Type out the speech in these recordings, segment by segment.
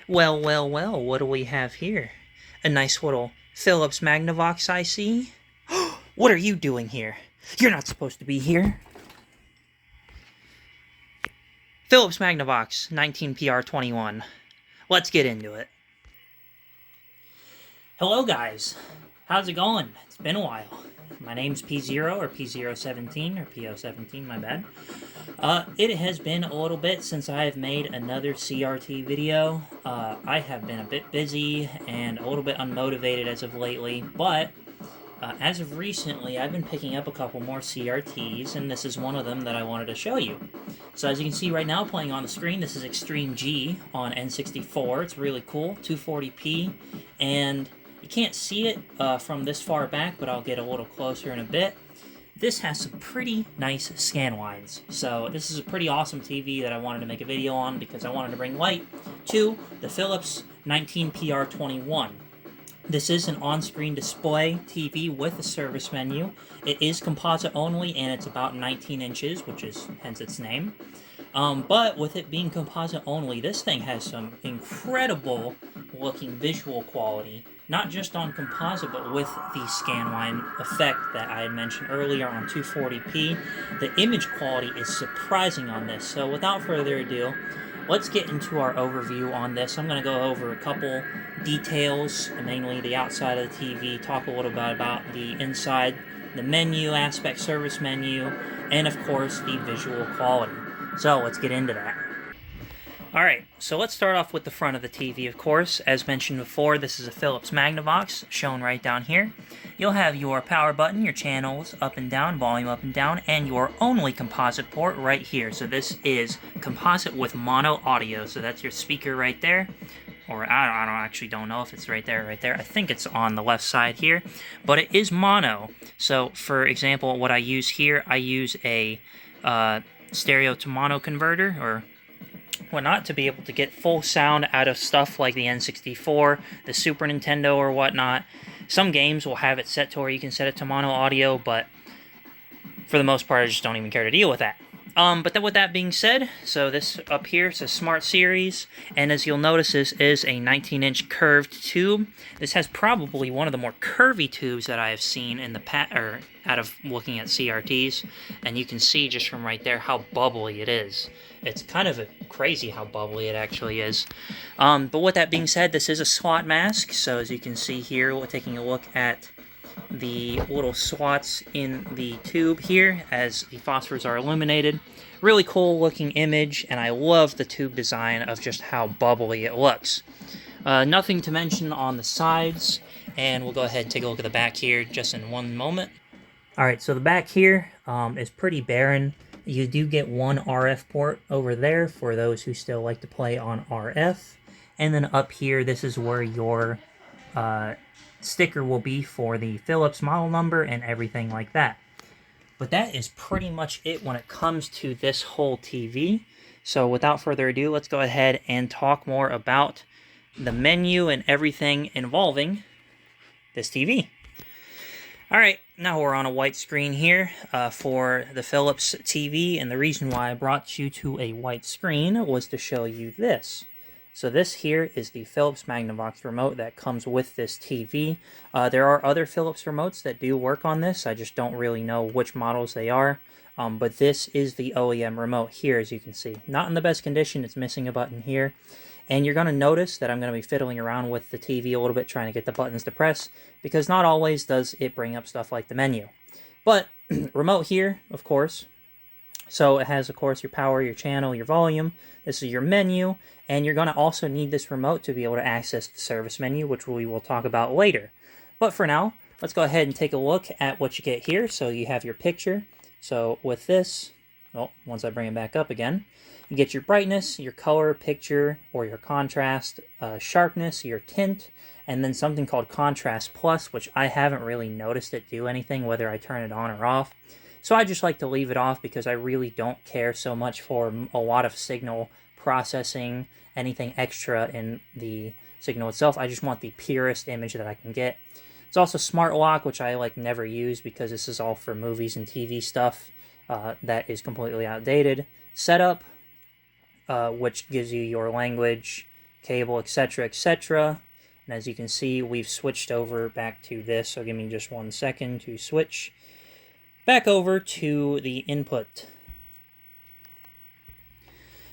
Well, well, well, what do we have here? A nice little Philips Magnavox IC? What are you doing here? You're not supposed to be here. Philips Magnavox 19PR21. Let's get into it. Hello guys, how's it going? It's been a while. My name's P0 or P017 or PO17, my bad. It has been a little bit since I have made another CRT video. I have been a bit busy and a little bit unmotivated as of lately, but as of recently, I've been picking up a couple more CRTs, and this is one of them that I wanted to show you. So as you can see right now, playing on the screen, this is Extreme G on N64. It's really cool, 240p, and you can't see it from this far back, but I'll get a little closer in a bit. This has some pretty nice scan lines, so this is a pretty awesome TV that I wanted to make a video on because I wanted to bring light to the Philips 19PR21. This is an on-screen display TV with a service menu. It is composite only, and it's about 19 inches, which is hence its name. But with it being composite only, this thing has some incredible looking visual quality, not just on composite, but with the scanline effect that I had mentioned earlier on 240p. The image quality is surprising on this. So without further ado, let's get into our overview on this. I'm going to go over a couple details, mainly the outside of the TV, talk a little bit about the inside, the menu aspect, service menu, and of course the visual quality. So let's get into that. Alright, so let's start off with the front of the TV, of course. As mentioned before, this is a Philips Magnavox, shown right down here. You'll have your power button, your channels up and down, volume up and down, and your only composite port right here. So this is composite with mono audio, so that's your speaker right there. Or I actually don't know if it's right there. I think it's on the left side here, but it is mono. So for example, what I use here, I use a stereo to mono converter, or whatnot, to be able to get full sound out of stuff like the N64, the Super Nintendo, or whatnot. Some games will have it set to where you can set it to mono audio, but for the most part, I just don't even care to deal with that. But then with that being said, so this up here is a Smart Series, and as you'll notice, this is a 19-inch curved tube. This has probably one of the more curvy tubes that I have seen in the out of looking at CRTs, and you can see just from right there how bubbly it is. It's kind of crazy how bubbly it actually is. But with that being said, this is a slot mask, so as you can see here, we're taking a look at the little slots in the tube here as the phosphors are illuminated. Really cool looking image, and I love the tube design of just how bubbly it looks. Nothing to mention on the sides, and we'll go ahead and take a look at the back here just in one moment. Alright, so the back here is pretty barren. You do get one RF port over there for those who still like to play on RF. And then up here, this is where your sticker will be for the Philips model number and everything like that. But that is pretty much it when it comes to this whole TV. So without further ado, let's go ahead and talk more about the menu and everything involving this TV. Alright, now we're on a white screen here for the Philips TV, and the reason why I brought you to a white screen was to show you this. So this here is the Philips Magnavox remote that comes with this TV. There are other Philips remotes that do work on this. I just don't really know which models they are. But this is the OEM remote here, as you can see. Not in the best condition. It's missing a button here. And you're going to notice that I'm going to be fiddling around with the TV a little bit, trying to get the buttons to press, because not always does it bring up stuff like the menu. But remote here, of course. So it has, of course, your power, your channel, your volume. This is your menu, and you're going to also need this remote to be able to access the service menu, which we will talk about later. But for now, let's go ahead and take a look at what you get here. So you have your picture. So with this, once I bring it back up again, you get your brightness, your color, picture, or your contrast, sharpness, your tint, and then something called Contrast Plus, which I haven't really noticed it do anything, whether I turn it on or off. So I just like to leave it off because I really don't care so much for a lot of signal processing, anything extra in the signal itself. I just want the purest image that I can get. It's also Smart Lock, which I never use because this is all for movies and TV stuff that is completely outdated. Setup, which gives you your language, cable, etc., etc. And as you can see, we've switched over back to this, so give me just 1 second to switch back over to the input.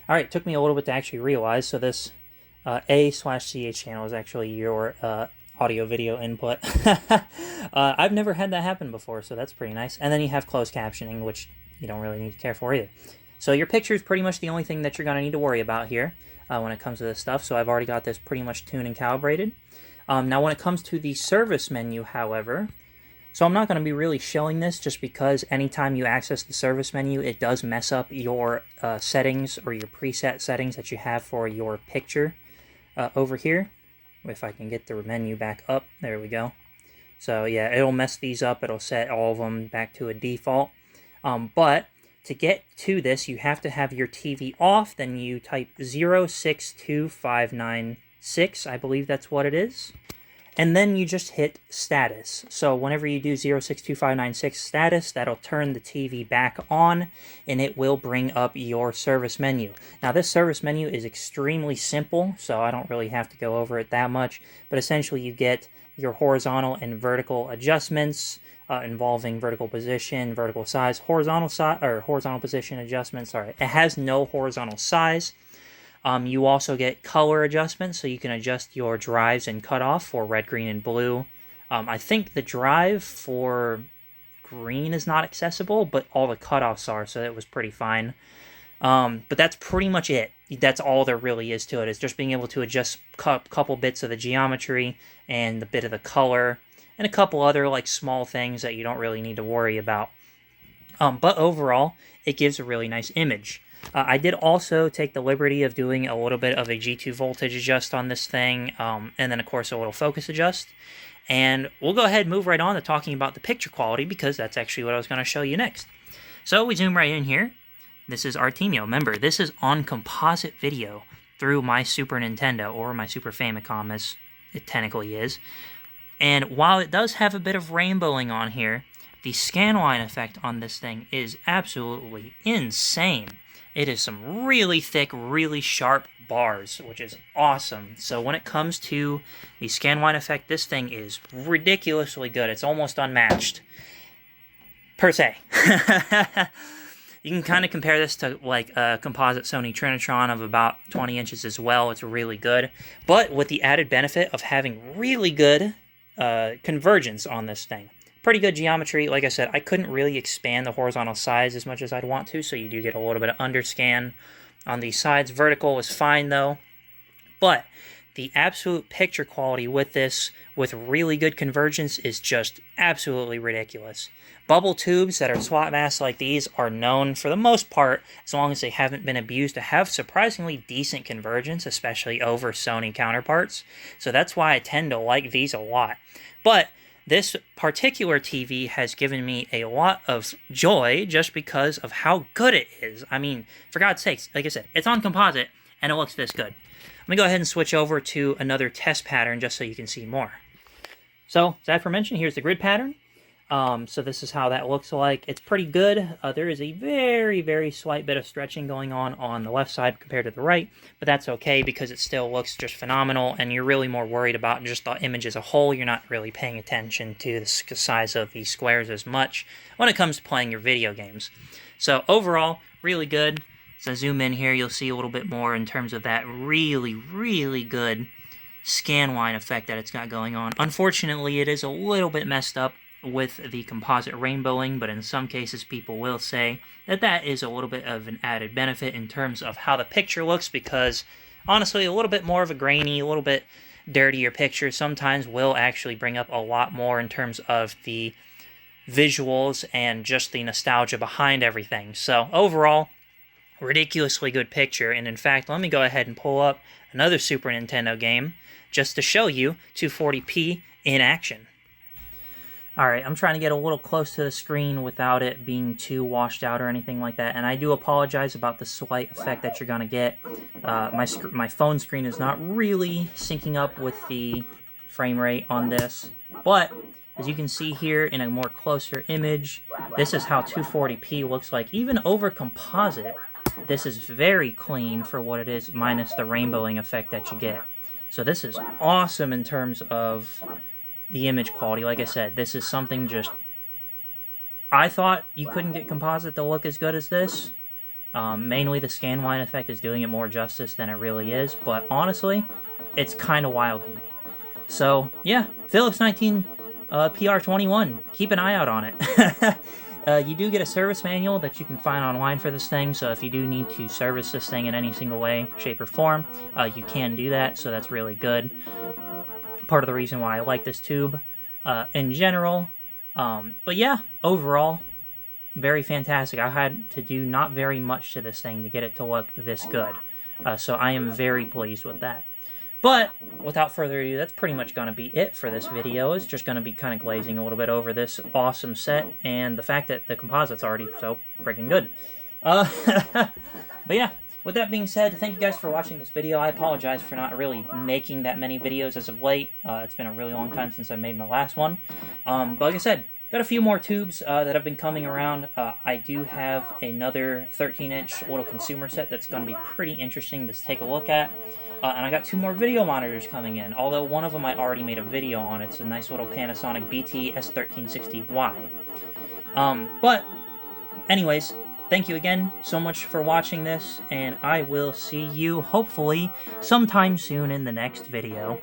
Alright, took me a little bit to actually realize, so this A/CH channel is actually your audio-video input. I've never had that happen before, so that's pretty nice. And then you have closed captioning, which you don't really need to care for either. So your picture is pretty much the only thing that you're going to need to worry about here when it comes to this stuff. So I've already got this pretty much tuned and calibrated. Now when it comes to the service menu, however, so I'm not going to be really showing this just because anytime you access the service menu, it does mess up your settings or your preset settings that you have for your picture over here. If I can get the menu back up, there we go. So yeah, it'll mess these up. It'll set all of them back to a default. But to get to this, you have to have your TV off. Then you type 062596. I believe that's what it is. And then you just hit status. So whenever you do 062596 status, that'll turn the TV back on, and it will bring up your service menu. Now this service menu is extremely simple, so I don't really have to go over it that much, but essentially you get your horizontal and vertical adjustments involving vertical position, vertical size, horizontal position adjustments. Sorry, it has no horizontal size. You also get color adjustments, so you can adjust your drives and cutoff for red, green, and blue. I think the drive for green is not accessible, but all the cutoffs are, so that was pretty fine. But that's pretty much it. That's all there really is to it, is just being able to adjust a couple bits of the geometry and the bit of the color, and a couple other like small things that you don't really need to worry about. But overall, it gives a really nice image. I did also take the liberty of doing a little bit of a G2 voltage adjust on this thing, and then of course a little focus adjust. And we'll go ahead and move right on to talking about the picture quality, because that's actually what I was going to show you next. So we zoom right in here. This is Artemio. Remember, this is on composite video through my Super Nintendo, or my Super Famicom as it technically is. And while it does have a bit of rainbowing on here, the scanline effect on this thing is absolutely insane. It is some really thick, really sharp bars, which is awesome. So when it comes to the scanline effect, this thing is ridiculously good. It's almost unmatched, per se. You can kind of compare this to like a composite Sony Trinitron of about 20 inches as well. It's really good, but with the added benefit of having really good convergence on this thing. Pretty good geometry. Like I said, I couldn't really expand the horizontal size as much as I'd want to, so you do get a little bit of underscan on these sides. Vertical was fine though, but the absolute picture quality with this, with really good convergence, is just absolutely ridiculous. Bubble tubes that are slot masks like these are known, for the most part, as long as they haven't been abused, to have surprisingly decent convergence, especially over Sony counterparts. So that's why I tend to like these a lot. But this particular TV has given me a lot of joy just because of how good it is. I mean, for God's sakes, like I said, it's on composite and it looks this good. Let me go ahead and switch over to another test pattern just so you can see more. So, as I mentioned, here's the grid pattern. So this is how that looks like. It's pretty good. There is a very, very slight bit of stretching going on the left side compared to the right, but that's okay because it still looks just phenomenal, and you're really more worried about just the image as a whole. You're not really paying attention to the size of the squares as much when it comes to playing your video games. So overall, really good. So zoom in here, you'll see a little bit more in terms of that really, really good scanline effect that it's got going on. Unfortunately, it is a little bit messed up with the composite rainbowing, but in some cases people will say that that is a little bit of an added benefit in terms of how the picture looks, because honestly a little bit more of a grainy, a little bit dirtier picture sometimes will actually bring up a lot more in terms of the visuals and just the nostalgia behind everything. So overall, ridiculously good picture. And in fact, let me go ahead and pull up another Super Nintendo game just to show you 240p in action. Alright, I'm trying to get a little close to the screen without it being too washed out or anything like that, and I do apologize about the slight effect that you're going to get. My phone screen is not really syncing up with the frame rate on this, but as you can see here in a more closer image, this is how 240p looks like, even over composite. This is very clean for what it is, minus the rainbowing effect that you get. So this is awesome in terms of the image quality. Like I said, this is something just... I thought you couldn't get composite to look as good as this. Mainly the scan line effect is doing it more justice than it really is, but honestly, it's kind of wild to me. So, yeah, Philips 19 PR21. Keep an eye out on it. You do get a service manual that you can find online for this thing, so if you do need to service this thing in any single way, shape, or form, you can do that, so that's really good. Part of the reason why I like this tube in general. But yeah, overall, very fantastic. I had to do not very much to this thing to get it to look this good. So I am very pleased with that. But, without further ado, that's pretty much going to be it for this video. It's just going to be kind of glazing a little bit over this awesome set, and the fact that the composite's already so freaking good. But yeah, with that being said, thank you guys for watching this video. I apologize for not really making that many videos as of late. It's been a really long time since I made my last one. But like I said, got a few more tubes that have been coming around. I do have another 13-inch little consumer set that's going to be pretty interesting to take a look at. And I got 2 more video monitors coming in, although one of them I already made a video on. It's a nice little Panasonic BT S1360Y. But, anyways, thank you again so much for watching this, and I will see you, hopefully, sometime soon in the next video.